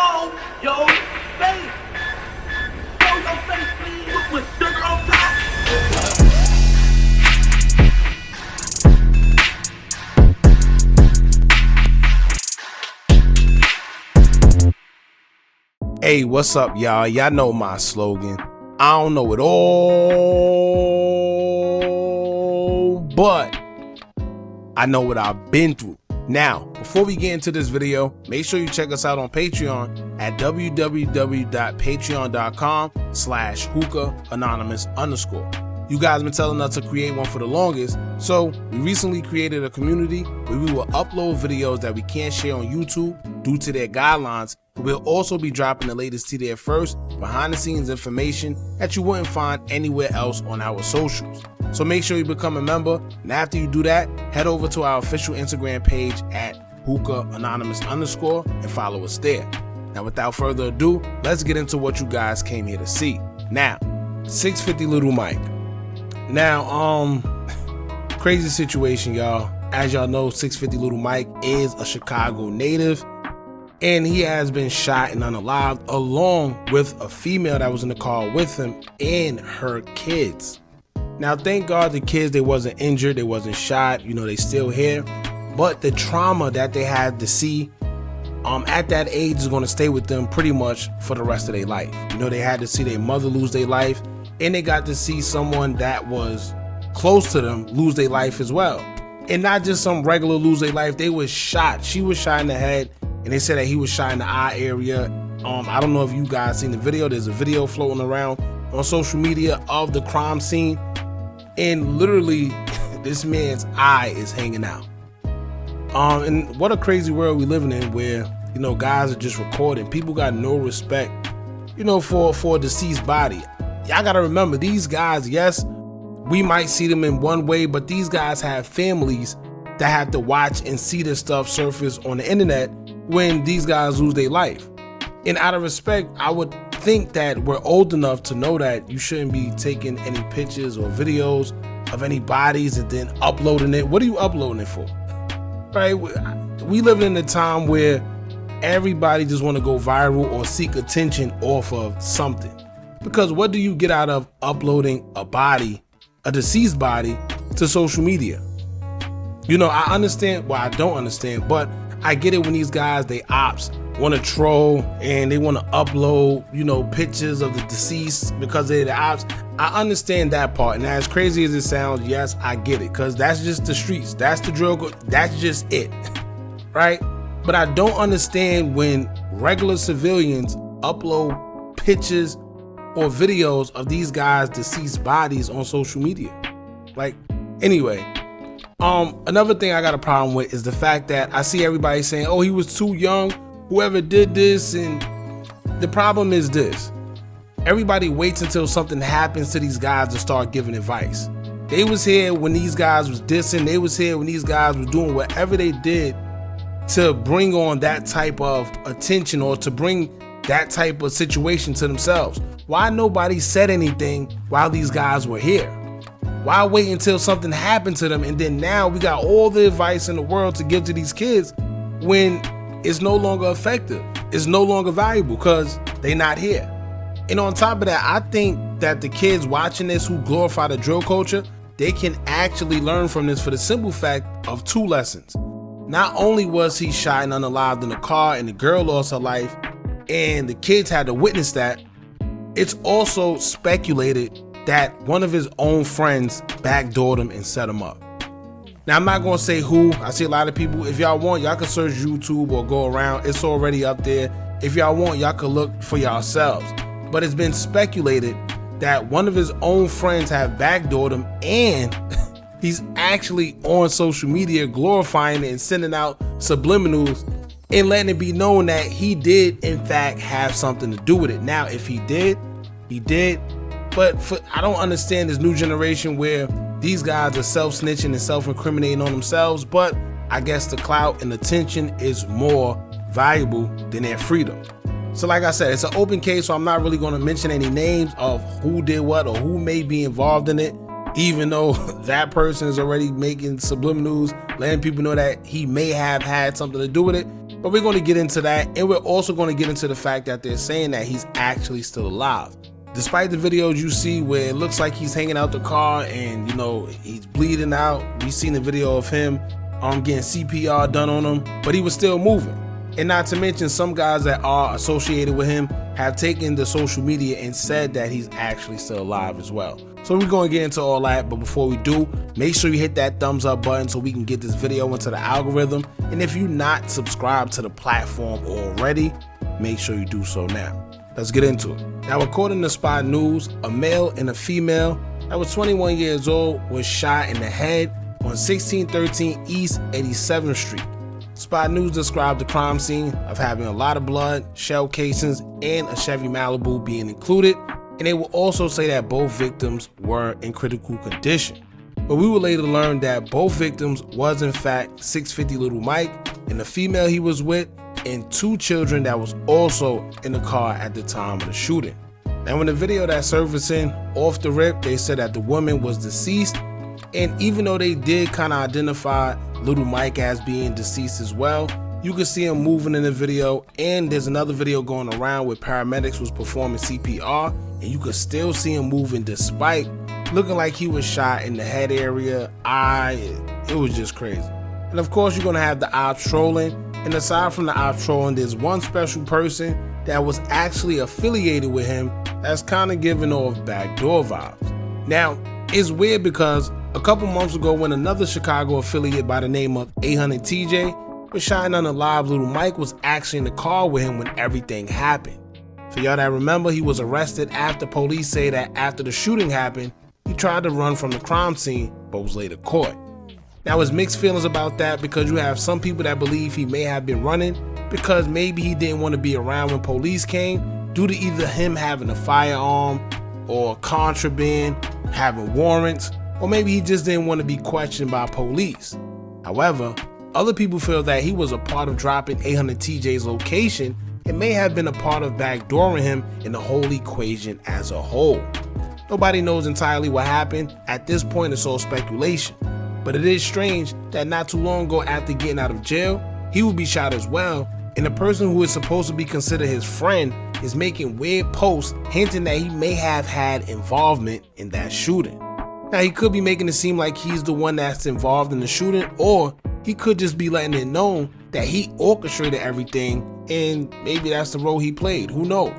show your face. Show your face, please, with sugar on top. Hey, what's up, y'all? Y'all know my slogan. I don't know it all, but I know what I've been through. Now, before we get into this video, make sure you check us out on Patreon at www.patreon.com/Hookah Anonymous _. You guys been telling us to create one for the longest, so we recently created a community where we will upload videos that we can't share on YouTube due to their guidelines. We'll also be dropping the latest to there first, behind the scenes information that you wouldn't find anywhere else on our socials. So make sure you become a member, and after you do that, head over to our official Instagram page at Hookah Anonymous _ and follow us there. Now without further ado, let's get into what you guys came here to see. Now, 650 Little Mike. Now, crazy situation, y'all. As y'all know, 650 Little Mike is a Chicago native, and he has been shot and unalived along with a female that was in the car with him and her kids. Now, thank God the kids, they wasn't injured, they wasn't shot, you know, they still here. But the trauma that they had to see at that age is going to stay with them pretty much for the rest of their life. You know, they had to see their mother lose their life, and they got to see someone that was close to them lose their life as well. And not just some regular lose their life, they was shot. She was shot in the head, and they said that he was shot in the eye area. I don't know if you guys seen the video. There's a video floating around on social media of the crime scene, and literally this man's eye is hanging out. And what a crazy world we living in, where, you know, guys are just recording. People got no respect, you know, for a deceased body. Y'all gotta remember, these guys, yes, we might see them in one way, but these guys have families that have to watch and see this stuff surface on the internet when these guys lose their life. And out of respect, I would think that we're old enough to know that you shouldn't be taking any pictures or videos of any bodies and then uploading it. What are you uploading it for? Right? We live in a time where everybody just want to go viral or seek attention off of something. Because what do you get out of uploading a body, a deceased body, to social media? You know, I understand, well, I don't understand, but I get it when these guys, they ops, want to troll and they want to upload, you know, pictures of the deceased because they're the ops. I understand that part, and as crazy as it sounds, yes, I get it, because that's just the streets, that's the drill, that's just it, right? But I don't understand when regular civilians upload pictures or videos of these guys' deceased bodies on social media. Like, anyway, another thing I got a problem with is the fact that I see everybody saying, oh, he was too young, whoever did this. And the problem is this: everybody waits until something happens to these guys to start giving advice. They was here when these guys was dissing, they was here when these guys was doing whatever they did to bring on that type of attention or to bring that type of situation to themselves. Why nobody said anything while these guys were here? Why wait until something happened to them, and then now we got all the advice in the world to give to these kids when it's no longer effective, it's no longer valuable because they not here? And on top of that, I think that the kids watching this who glorify the drill culture, they can actually learn from this for the simple fact of two lessons. Not only was he shot and unalived in the car and the girl lost her life and the kids had to witness that, it's also speculated that one of his own friends backdoored him and set him up. Now, I'm not going to say who. I see a lot of people. If y'all want, y'all can search YouTube or go around. It's already up there. If y'all want, y'all can look for yourselves. But it's been speculated that one of his own friends have backdoored him, and he's actually on social media glorifying it and sending out subliminals and letting it be known that he did, in fact, have something to do with it. Now, if he did, he did. But I don't understand this new generation where these guys are self-snitching and self-incriminating on themselves, but I guess the clout and attention is more valuable than their freedom. So like I said, it's an open case, so I'm not really going to mention any names of who did what or who may be involved in it, even though that person is already making subliminals, letting people know that he may have had something to do with it. But we're going to get into that, and we're also going to get into the fact that they're saying that he's actually still alive. Despite the videos you see where it looks like he's hanging out the car and, you know, he's bleeding out. We've seen the video of him getting CPR done on him, but he was still moving. And not to mention, some guys that are associated with him have taken to social media and said that he's actually still alive as well. So we're going to get into all that, but before we do, make sure you hit that thumbs up button so we can get this video into the algorithm. And if you're not subscribed to the platform already, make sure you do so now. Let's get into it. Now, according to Spot News, a male and a female that was 21 years old was shot in the head on 1613 East 87th Street. Spot News described the crime scene of having a lot of blood, shell casings, and a Chevy Malibu being included, and they will also say that both victims were in critical condition. But we will later learn that both victims was in fact 650 Little Mike and the female he was with, and 2 children that was also in the car at the time of the shooting. Now, in the video that's surfacing off the rip, they said that the woman was deceased, and even though they did kind of identify Little Mike as being deceased as well, you can see him moving in the video, and there's another video going around where paramedics was performing CPR, and you could still see him moving despite looking like he was shot in the head area, eye. It was just crazy. And of course, you're gonna have the ops trolling. And aside from the ops trolling, there's one special person that was actually affiliated with him that's kind of giving off backdoor vibes. Now, it's weird because a couple months ago when another Chicago affiliate by the name of Sh0t was shining on the live, Little Mike was actually in the car with him when everything happened. For y'all that remember, he was arrested after police say that after the shooting happened, he tried to run from the crime scene but was later caught. Now, there's mixed feelings about that because you have some people that believe he may have been running because maybe he didn't want to be around when police came due to either him having a firearm or contraband, having warrants, or maybe he just didn't want to be questioned by police. However, other people feel that he was a part of dropping Sh0t's location and may have been a part of backdooring him in the whole equation as a whole. Nobody knows entirely what happened. At this point, it's all speculation. But it is strange that not too long ago after getting out of jail, he would be shot as well, and the person who is supposed to be considered his friend is making weird posts hinting that he may have had involvement in that shooting. Now, he could be making it seem like he's the one that's involved in the shooting, or he could just be letting it known that he orchestrated everything and maybe that's the role he played, who knows.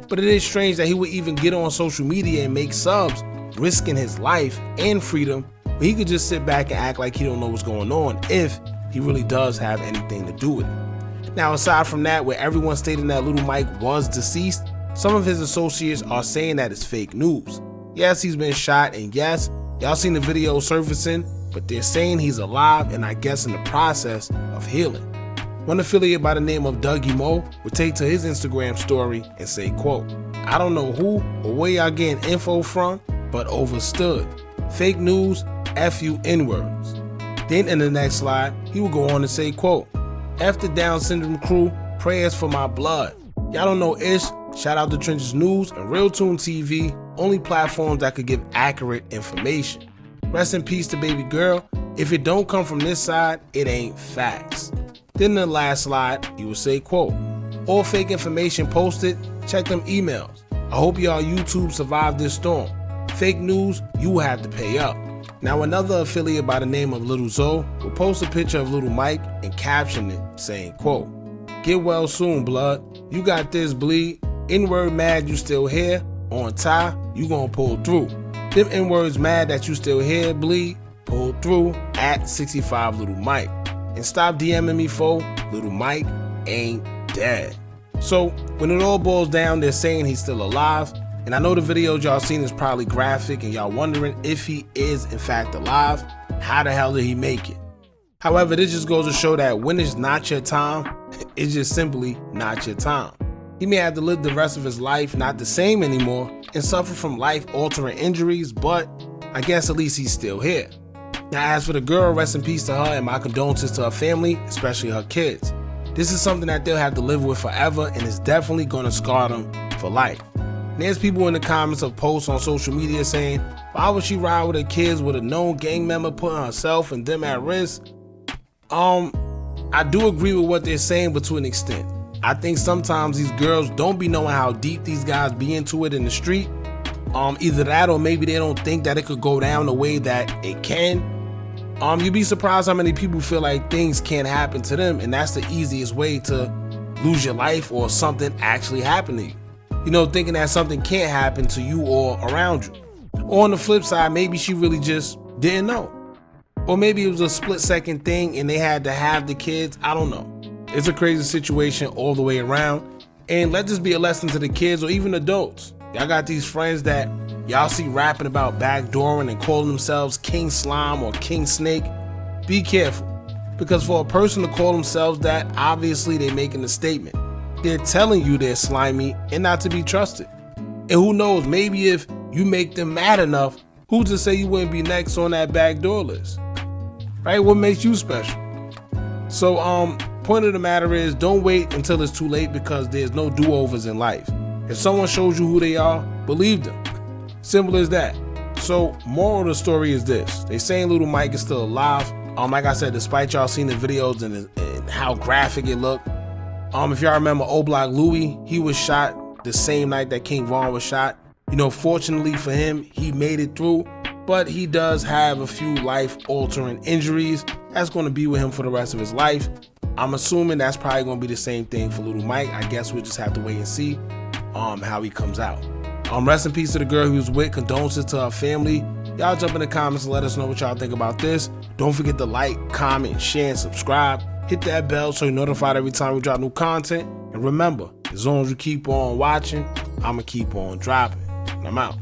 But it is strange that he would even get on social media and make subs, risking his life and freedom. He could just sit back and act like he don't know what's going on if he really does have anything to do with it. Now, aside from that, where everyone's stating that Little Mike was deceased, some of his associates are saying that it's fake news. Yes, he's been shot, and yes, y'all seen the video surfacing, but they're saying he's alive and I guess in the process of healing. One affiliate by the name of Dougie Mo would take to his Instagram story and say, quote, "I don't know who or where y'all getting info from, but overstood. Fake news, F you N-words." Then in the next slide, he will go on to say, quote, "F the Down Syndrome crew, prayers for my blood. Y'all don't know Ish, shout out to Trenches News and Real Tune TV, only platforms that could give accurate information. Rest in peace to baby girl. If it don't come from this side, it ain't facts." Then in the last slide, he will say, quote, "All fake information posted, check them emails. I hope y'all YouTube survived this storm. Fake news, you will have to pay up." Now, another affiliate by the name of Little Zoe will post a picture of Little Mike and caption it saying, quote, "Get well soon, blood. You got this, bleed. N-word mad you still here. On tie, you gonna pull through. Them N-words mad that you still here, bleed. Pull through at 65 Little Mike. And stop DMing me, fo. Little Mike ain't dead." So when it all boils down, they're saying he's still alive. And I know the videos y'all seen is probably graphic and y'all wondering if he is in fact alive. How the hell did he make it? However, this just goes to show that when it's not your time, it's just simply not your time. He may have to live the rest of his life not the same anymore and suffer from life-altering injuries, but I guess at least he's still here. Now, as for the girl, rest in peace to her and my condolences to her family, especially her kids. This is something that they'll have to live with forever and it's definitely going to scar them for life. And there's people in the comments of posts on social media saying, why would she ride with her kids with a known gang member putting herself and them at risk? I do agree with what they're saying, but to an extent. I think sometimes these girls don't be knowing how deep these guys be into it in the street. Either that or maybe they don't think that it could go down the way that it can. You'd be surprised how many people feel like things can't happen to them, and that's the easiest way to lose your life or something actually happen to you. You know, thinking that something can't happen to you or around you. Or on the flip side, maybe she really just didn't know. Or maybe it was a split-second thing and they had to have the kids. I don't know. It's a crazy situation all the way around. And let this be a lesson to the kids or even adults. Y'all got these friends that y'all see rapping about backdooring and calling themselves King Slime or King Snake. Be careful. Because for a person to call themselves that, obviously they're making a statement. They're telling you they're slimy and not to be trusted. And who knows, maybe if you make them mad enough, who's to say you wouldn't be next on that backdoor list? Right? What makes you special? So, point of the matter is, don't wait until it's too late, because there's no do-overs in life. If someone shows you who they are, believe them. Simple as that. So, moral of the story is this. They saying Little Mike is still alive. Like I said, despite y'all seeing the videos and how graphic it looked. If y'all remember O-Block Louis, he was shot the same night that King Von was shot. You know, fortunately for him, he made it through, but he does have a few life-altering injuries that's going to be with him for the rest of his life. I'm assuming that's probably going to be the same thing for Little Mike. I guess we'll just have to wait and see how he comes out. Rest in peace to the girl he was with. Condolences to her family. Y'all jump in the comments and let us know what y'all think about this. Don't forget to like, comment, share, and subscribe. Hit that bell so you're notified every time we drop new content. And remember, as long as you keep on watching, I'ma keep on dropping. And I'm out.